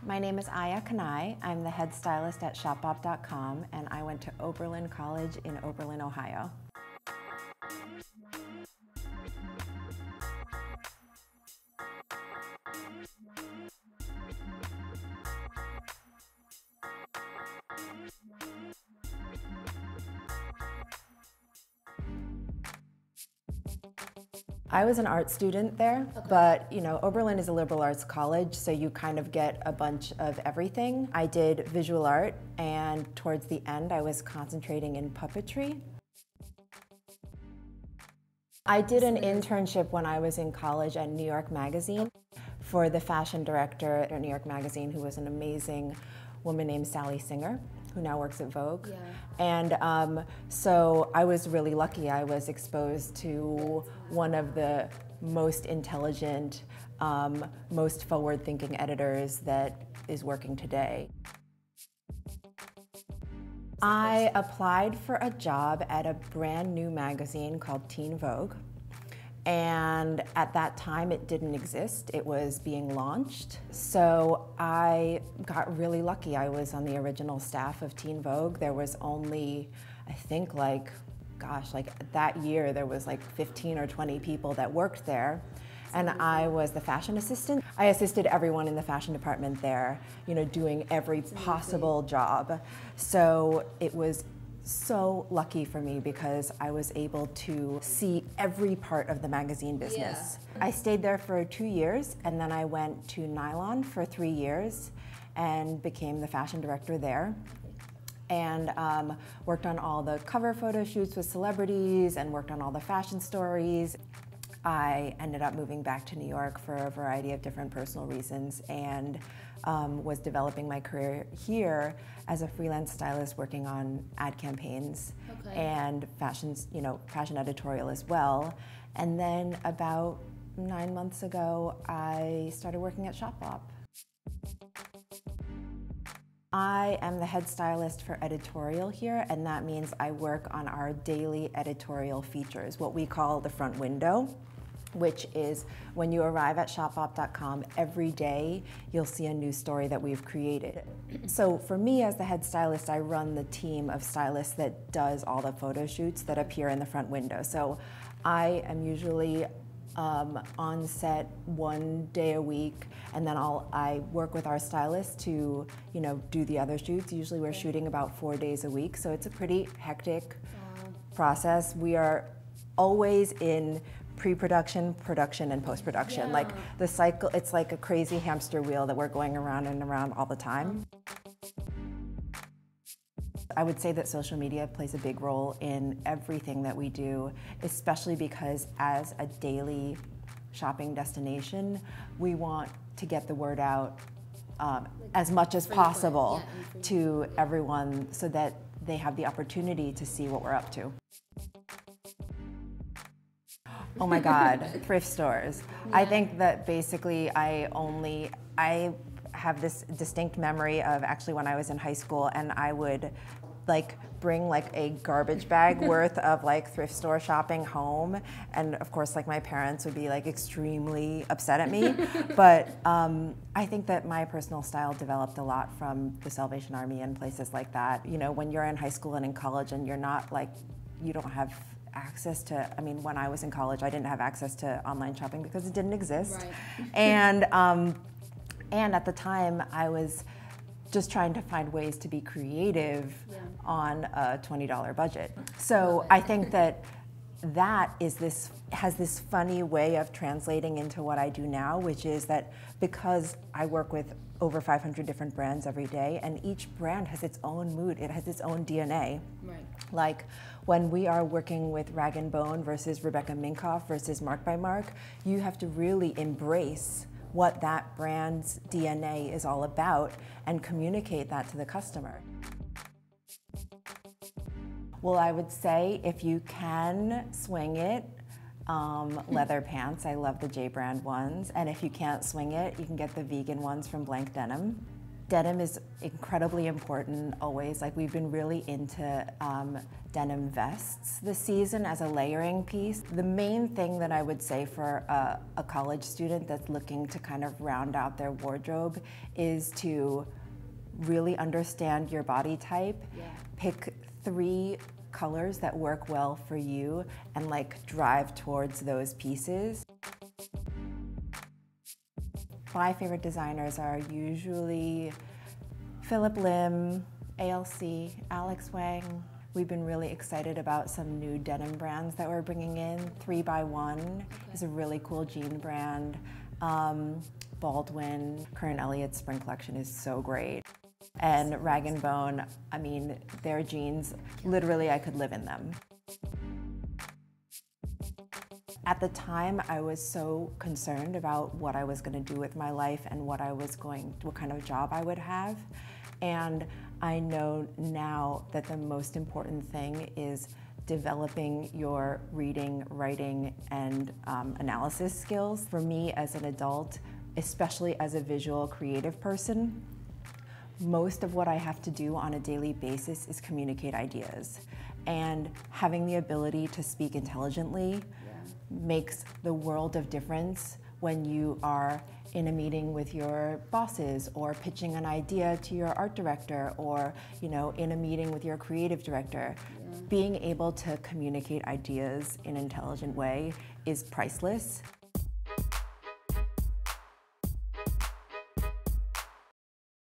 My name is Kanai. I'm the head stylist at ShopBop.com, and I went to Oberlin College in Oberlin, Ohio. I was an art student there, but Oberlin is a liberal arts college, so you kind of get a bunch of everything. I did visual art, and towards the end I was concentrating in puppetry. I did an internship when I was in college at New York Magazine for the fashion director at New York Magazine, who was an amazing woman named Sally Singer, who now works at Vogue. Yeah. And so I was really lucky. I was exposed to one of the most intelligent, most forward-thinking editors that is working today. I applied for a job at a brand new magazine called Teen Vogue. And at that time, it didn't exist. It was being launched. So I got really lucky. I was on the original staff of Teen Vogue. There was only, I think that year, there was like 15 or 20 people that worked there. And I was the fashion assistant. I assisted everyone in the fashion department there, doing every possible job. So it was so lucky for me because I was able to see every part of the magazine business. Yeah. I stayed there for 2 years, and then I went to Nylon for 3 years and became the fashion director there. And worked on all the cover photo shoots with celebrities and worked on all the fashion stories. I ended up moving back to New York for a variety of different personal reasons, and was developing my career here as a freelance stylist working on ad campaigns and fashion editorial as well. And then about 9 months ago, I started working at ShopBop. I am the head stylist for editorial here, and that means I work on our daily editorial features, what we call the front window, which is when you arrive at ShopBop.com, every day you'll see a new story that we've created. So for me as the head stylist, I run the team of stylists that does all the photo shoots that appear in the front window. So I am usually on set 1 day a week, and then I work with our stylists to do the other shoots. Usually we're shooting about 4 days a week, so it's a pretty hectic process. We are always in pre-production, production, and post-production. Yeah. Like the cycle, it's like a crazy hamster wheel that we're going around and around all the time. I would say that social media plays a big role in everything that we do, especially because as a daily shopping destination, we want to get the word out as much as possible to everyone so that they have the opportunity to see what we're up to. Oh my God, thrift stores. Yeah. I think that basically I have this distinct memory of actually when I was in high school, and I would bring a garbage bag worth of thrift store shopping home, and of course my parents would be extremely upset at me. But I think that my personal style developed a lot from the Salvation Army and places like that. When you're in high school and in college and you're not you don't have access to, when I was in college, I didn't have access to online shopping because it didn't exist. Right. And at the time, I was just trying to find ways to be creative on a $20 budget. So I think that has this funny way of translating into what I do now, which is that because I work with over 500 different brands every day, and each brand has its own mood, it has its own DNA. Right. Like when we are working with Rag & Bone versus Rebecca Minkoff versus Mark by Mark, you have to really embrace what that brand's DNA is all about and communicate that to the customer. Well, I would say if you can swing it, leather pants. I love the J brand ones. And if you can't swing it, you can get the vegan ones from Blank Denim. Denim is incredibly important always. Like, we've been really into denim vests this season as a layering piece. The main thing that I would say for a college student that's looking to kind of round out their wardrobe is to really understand your body type. Yeah. Pick 3 colors that work well for you and like drive towards those pieces. My favorite designers are usually Phillip Lim, ALC, Alex Wang. We've been really excited about some new denim brands that we're bringing in. 3x1 is a really cool jean brand. Baldwin, Current Elliott's spring collection is so great. And Rag & Bone, I mean, their jeans, literally I could live in them. At the time, I was so concerned about what I was going to do with my life and what kind of job I would have. And I know now that the most important thing is developing your reading, writing, and analysis skills. For me as an adult, especially as a visual creative person, most of what I have to do on a daily basis is communicate ideas. And having the ability to speak intelligently makes the world of difference when you are in a meeting with your bosses or pitching an idea to your art director or in a meeting with your creative director. Being able to communicate ideas in an intelligent way is priceless.